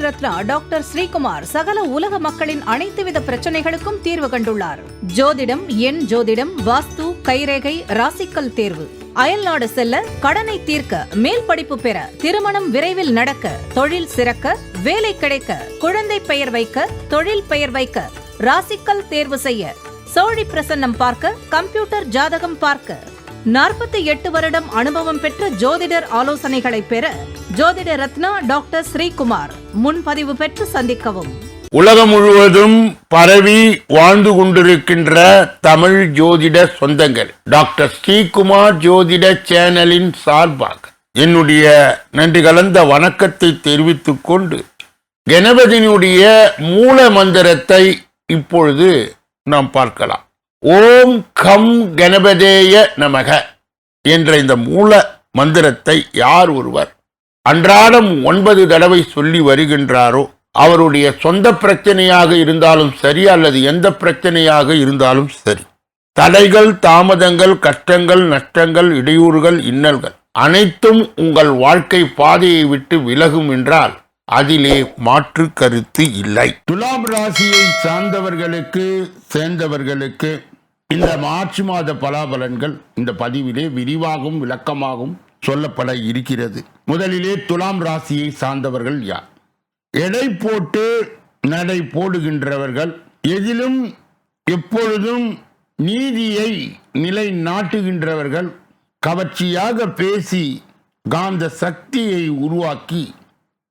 Ratna doctor Sreekumar சகல உலக மக்களின் அனைத்து வித பிரச்சனைகளுக்கும் தீர்வு கண்டுள்ளார். ஜோதிடம், எண் ஜோதிடம், வாஸ்து, கைரேகை, ராசிக்கல் தேர்வு, அயல்நாடு செல்ல, கடனை தீர்க்க, மேல் படிப்பு பெற, திருமணம் விரைவில் நடக்க, தொழில் சிறக்க, வேலை கிடைக்க, குழந்தை பெயர் வைக்க, தொழில் பெயர் வைக்க, ராசிக்கல் தேர்வு செய்ய, சோழி பிரசன்னம் பார்க்க, கம்ப்யூட்டர் ஜாதகம் பார்க்க, 48 வருடம் அனுபவம் பெற்ற ஜோதிடர் ஆலோசனைகளை பெற ஜோதிட ரத்னா டாக்டர் ஸ்ரீகுமார் முன்பதிவு பெற்று சந்திக்கவும். உலகம் முழுவதும் பரவி வாழ்ந்து கொண்டிருக்கின்ற தமிழ் ஜோதிட சொந்தங்கள், டாக்டர் ஸ்ரீகுமார் ஜோதிட சேனலின் சார்பாக என்னுடைய நன்றி கலந்த வணக்கத்தை தெரிவித்துக் கொண்டு கணபதியினுடைய மூல மந்திரத்தை இப்பொழுது நாம் பார்க்கலாம். ஓம் கம் கணபதேய நமக என்ற இந்த மூல மந்திரத்தை யார் ஒருவர் அன்றாடம் 9 தடவை சொல்லி வருகின்றாரோ அவருடைய சொந்த பிரச்சனையாக இருந்தாலும் சரி அல்லது எந்த பிரச்சனையாக இருந்தாலும் சரி, தடைகள், தாமதங்கள், கஷ்டங்கள், நஷ்டங்கள், இடையூறுகள், இன்னல்கள் அனைத்தும் உங்கள் வாழ்க்கை பாதையை விட்டு விலகும் என்றால் அதிலே மாற்று கருத்து இல்லை. துலாம் ராசியை சார்ந்தவர்களுக்கு சேர்ந்தவர்களுக்கு இந்த மார்ச் மாத பலாபலன்கள் இந்த பதிவிலே விரிவாகவும் விளக்கமாகவும் சொல்லப்பட இருக்கிறது. முதலிலே துலாம் ராசியை சார்ந்தவர்கள் யார்? எடை போட்டு நடை போடுகின்றவர்கள், எதிலும் எப்பொழுதும் நீதியை நிலைநாட்டுகின்றவர்கள், கவர்ச்சியாக பேசி காந்த சக்தியை உருவாக்கி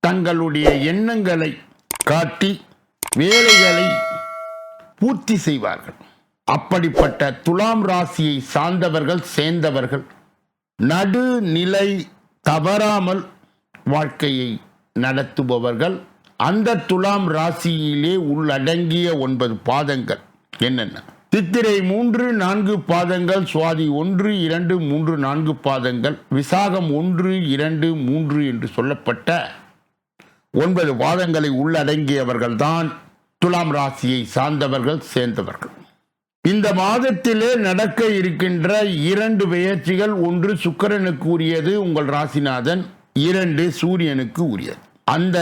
தங்களுடைய எண்ணங்களை காட்டி வேலைகளை பூர்த்தி செய்வார்கள். அப்படிப்பட்ட துலாம் ராசியை சார்ந்தவர்கள் சேர்ந்தவர்கள் நடுநிலை தவறாமல் வாழ்க்கையை நடத்துபவர்கள். அந்த துலாம் ராசியிலே உள்ளடங்கிய 9 பாதங்கள் என்னென்ன? சித்திரை 3, 4 பாதங்கள், சுவாதி 1, 2, 3, 4 பாதங்கள், விசாகம் 1, 2, 3 என்று சொல்லப்பட்ட 9 பாதங்களை உள்ளடங்கியவர்கள் தான் துலாம் ராசியை சார்ந்தவர்கள் சேர்ந்தவர்கள். இந்த மாதத்திலே நடக்க இருக்கின்ற 2 பெயர்ச்சிகள், 1 சுக்கிரனுக்கு உரியது உங்கள் ராசிநாதன், 2 சூரியனுக்கு உரியது. அந்த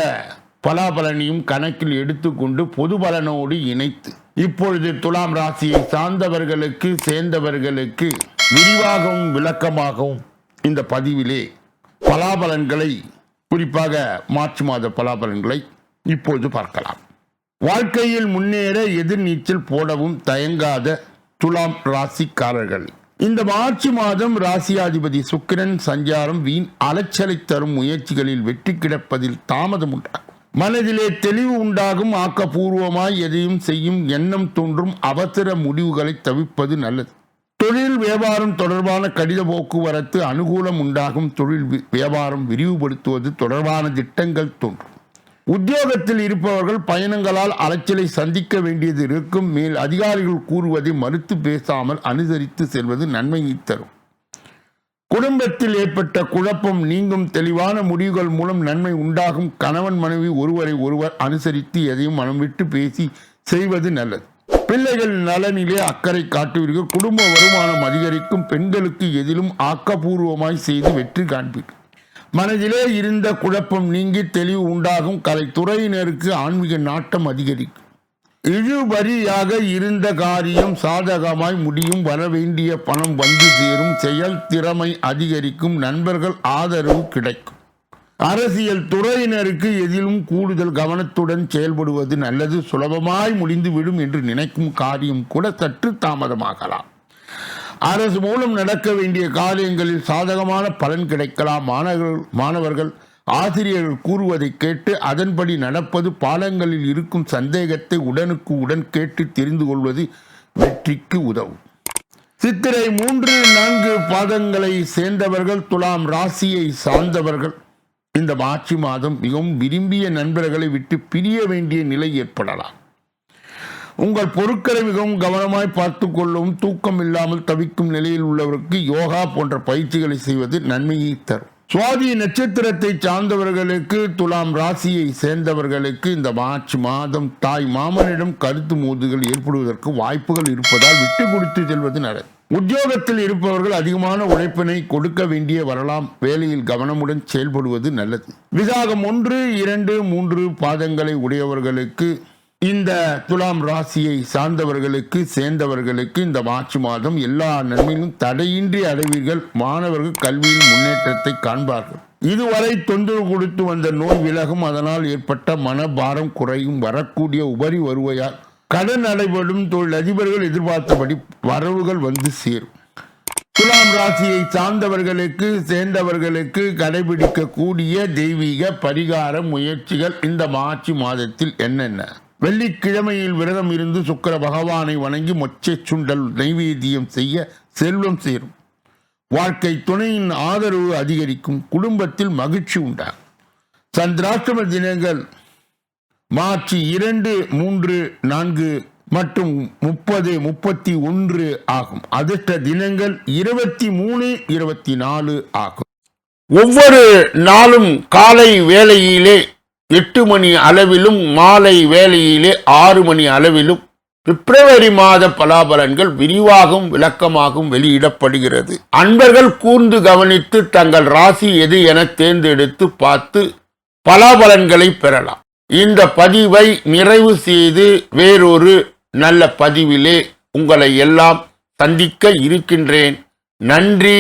பலாபலனையும் கணக்கில் எடுத்துக்கொண்டு பொது பலனோடு இணைத்து இப்பொழுது துலாம் ராசியை சார்ந்தவர்களுக்கு சேர்ந்தவர்களுக்கு விரிவாகவும் விளக்கமாகவும் இந்த பதிவிலே பலாபலன்களை, குறிப்பாக மார்ச் மாத பலாபலன்களை இப்பொழுது பார்க்கலாம். வாழ்க்கையில் முன்னேற எதிர்நீச்சல் போடவும் தயங்காத துலாம் ராசிக்காரர்கள், இந்த மார்ச் மாதம் ராசியாதிபதி சுக்கிரன் சஞ்சாரம் வீண் அலைச்சலை தரும் முயற்சிகளில் வெற்றி கிடப்பதில் தாமதம் உண்டாகும். மனதிலே தெளிவு உண்டாகும். ஆக்கப்பூர்வமாய் எதையும் செய்யும் எண்ணம் தோன்றும். அவசர முடிவுகளை தவிர்ப்பது நல்லது. தொழில் வியாபாரம் தொடர்பான கடித போக்குவரத்து அனுகூலம் உண்டாகும். தொழில் வியாபாரம் விரிவுபடுத்துவது தொடர்பான திட்டங்கள் தோன்றும். உத்தியோகத்தில் இருப்பவர்கள் பயணங்களால் அலைச்சலை சந்திக்க வேண்டியது இருக்கும். மேல் அதிகாரிகள் கூறுவதை மறுத்து பேசாமல் அனுசரித்து செல்வது நன்மையை தரும். குடும்பத்தில் ஏற்பட்ட குழப்பம் நீங்கும். தெளிவான முடிவுகள் மூலம் நன்மை உண்டாகும். கணவன் மனைவி ஒருவரை ஒருவர் அனுசரித்து எதையும் மனம் விட்டு பேசி செய்வது நல்லது. பிள்ளைகள் நலனிலே அக்கறை காட்டுவீர்கள். குடும்ப வருமானம் அதிகரிக்கும். பெண்களுக்கு எதிலும் ஆக்கப்பூர்வமாய் செய்து வெற்றி காண்பீர்கள். மனதிலே இருந்த குழப்பம் நீங்கி தெளிவு உண்டாகும். கலைத்துறையினருக்கு ஆன்மீக நாட்டம் அதிகரிக்கும். இழுபறியாக இருந்த காரியம் சாதகமாய் முடியும். வரவேண்டிய பணம் வந்து சேரும். செயல் திறமை அதிகரிக்கும். நண்பர்கள் ஆதரவு கிடைக்கும். அரசியல் துறையினருக்கு எதிலும் கூடுதல் கவனத்துடன் செயல்படுவது நல்லது. சுலபமாய் முடிந்துவிடும் என்று நினைக்கும் காரியம் கூட சற்று தாமதமாகலாம். அரசு மூலம் நடக்க வேண்டிய காரியங்களில் சாதகமான பலன் கிடைக்கலாம். மாணவர்கள் ஆசிரியர்கள் கூறுவதை கேட்டு அதன்படி நடப்பது, பாடங்களில் இருக்கும் சந்தேகத்தை உடனுக்கு உடன் கேட்டு தெரிந்து கொள்வது வெற்றிக்கு உதவும். சித்திரை 3, 4 பாதங்களை சேர்ந்தவர்கள் துலாம் ராசியை சார்ந்தவர்கள் இந்த மார்ச் மாதம் மிகவும் விரும்பிய நண்பர்களை விட்டு பிரிய வேண்டிய நிலை ஏற்படலாம். உங்கள் பொருட்களை மிகவும் கவனமாய் பார்த்து கொள்ளவும். தூக்கம் இல்லாமல் தவிக்கும் நிலையில் உள்ளவருக்கு யோகா போன்ற பயிற்சிகளை செய்வது நன்மையை தரும். சுவாதி நட்சத்திரத்தை சார்ந்தவர்களுக்கு துலாம் ராசியை சேர்ந்தவர்களுக்கு இந்த மார்ச் மாதம் தாய் மாமனிடம் கருத்து மோதுகள் ஏற்படுவதற்கு வாய்ப்புகள் இருப்பதால் விட்டு கொடுத்து செல்வது நல்லது. உத்தியோகத்தில் இருப்பவர்கள் அதிகமான உழைப்பினை கொடுக்க வேண்டிய வரலாம். வேலையில் கவனமுடன் செயல்படுவது நல்லது. விசாகம் 1, 2, 3 பாதங்களை உடையவர்களுக்கு, இந்த துலாம் ராசியை சார்ந்தவர்களுக்கு சேர்ந்தவர்களுக்கு இந்த மார்ச் மாதம் எல்லா நன்மையிலும் தடையின்றி அடைவீர்கள். மாணவர்கள் கல்வியில் முன்னேற்றத்தை காண்பார்கள். இதுவரை தொந்தரவு கொடுத்து வந்த நோய் விலகும். அதனால் ஏற்பட்ட மனபாரம் குறையும். வரக்கூடிய உபரி வருவாயால் கடன் அடைபடும் தொழிலதிபர்கள் எதிர்பார்த்தபடி வரவுகள் வந்து சேரும். துலாம் ராசியை சார்ந்தவர்களுக்கு சேர்ந்தவர்களுக்கு கடைபிடிக்கக்கூடிய தெய்வீக பரிகார முயற்சிகள் இந்த மார்ச் மாதத்தில் என்னென்ன? வெள்ளிக்கிழமையில் விரதம் இருந்து சுக்கிர பகவானை வணங்கி மொச்சை சுண்டல் நைவேத்தியம் செய்ய செல்வம் சேரும். வாழ்க்கை துணையின் ஆதரவு அதிகரிக்கும். குடும்பத்தில் மகிழ்ச்சி உண்டாகும். சந்திராஷ்டம தினங்கள் மார்ச் 2, 3, 4 மற்றும் 30, 31 ஆகும். அதிர்ஷ்ட தினங்கள் 23, 24 ஆகும். ஒவ்வொரு நாளும் காலை வேளையிலே 8 மணி அளவிலும் மாலை வேளையிலே 6 மணி அளவிலும் பிப்ரவரி மாத பலாபலன்கள் விரிவாகவும் விளக்கமாகவும் வெளியிடப்படுகிறது. அன்பர்கள் கூர்ந்து கவனித்து தங்கள் ராசி எது என தேர்ந்தெடுத்து பார்த்து பலாபலன்களை பெறலாம். இந்த பதிவை நிறைவு செய்து வேறொரு நல்ல பதிவிலே உங்களை எல்லாம் சந்திக்க இருக்கின்றேன். நன்றி.